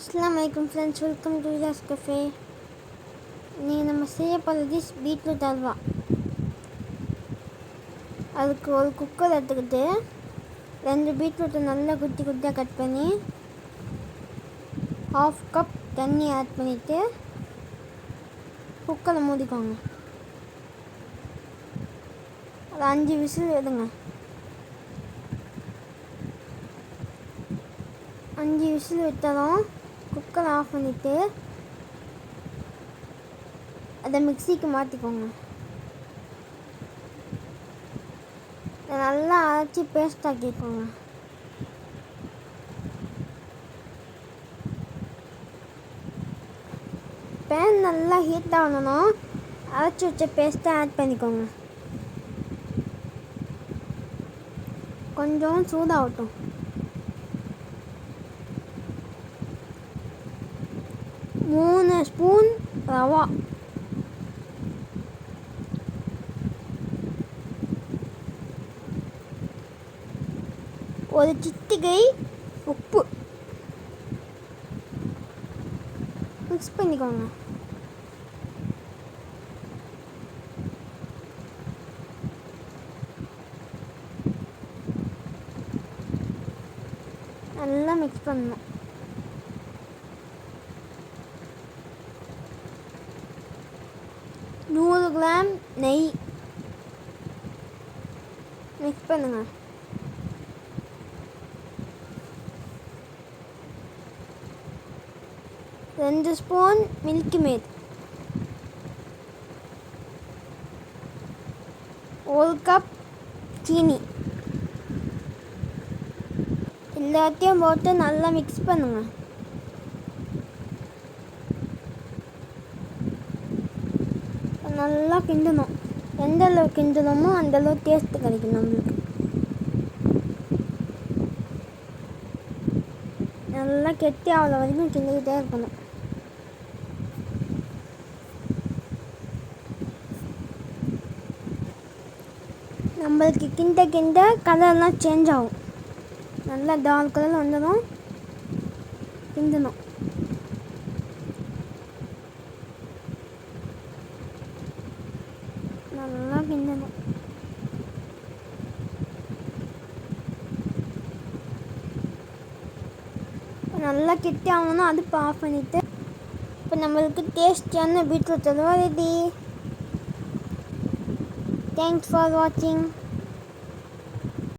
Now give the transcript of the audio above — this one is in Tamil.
அஸ்ஸலாமு அலைக்கும் friends, welcome to Vilas cafe. நீங்கள் நம்ம செய்ய போகிற டிஷ் பீட்ரூட் அல்வா. அதுக்கு ஒரு குக்கர் எடுத்துக்கிட்டு 2 பீட்ரூட்டை நல்லா குட்டி குட்டியாக கட் பண்ணி 1/2 கப் தண்ணி ஆட் பண்ணிவிட்டு குக்கரை மூடிக்கோங்க. ஒரு 5 விசில் எடுங்க. 5 விசில் விட்டதும் குக்கரை ஆஃப் பண்ணிவிட்டு அதை மிக்சிக்கு மாற்றிக்கோங்க. நல்லா அரைச்சி பேஸ்ட் ஆக்கிக்கோங்க. பேன் நல்லா ஹீட் ஆகணும். அரைச்சி வச்ச பேஸ்ட்டை ஆட் பண்ணிக்கோங்க. கொஞ்சம் சூடாகட்டும். மூணு ஸ்பூன் ரவா, ஒரு சிட்டிகை உப்பு மிக்ஸ் பண்ணிக்கோங்க. நல்லா மிக்ஸ் பண்ணணும். நூறு கிராம் நெய் மிக்ஸ் பண்ணுங்க. ரெண்டு ஸ்பூன் மில்கி மேட், 1 கப் சீனி, எல்லாத்தையும் போட்டு நல்லா மிக்ஸ் பண்ணுங்க. நல்லா கிண்டணும். எந்த அளவுக்கு கிண்டணுமோ அந்த அளவுக்கு டேஸ்ட் கிடைக்கும் நம்மளுக்கு. நல்லா கெட்டி அவ்வளோ வரைக்கும் கிண்டிக்கிட்டே இருக்கணும். நம்மளுக்கு கிண்ட கிண்ட கலர்லாம் சேஞ்ச் ஆகும். நல்லா டார்க் கலர் வந்ததும் கிண்டணும். நல்லா கிண்டணும். நல்லா கெட்டி ஆகணும்னா அடுப்பு ஆஃப் பண்ணிவிட்டு இப்போ நம்மளுக்கு டேஸ்டியான beetroot halwa ready. Thanks for வாட்சிங்.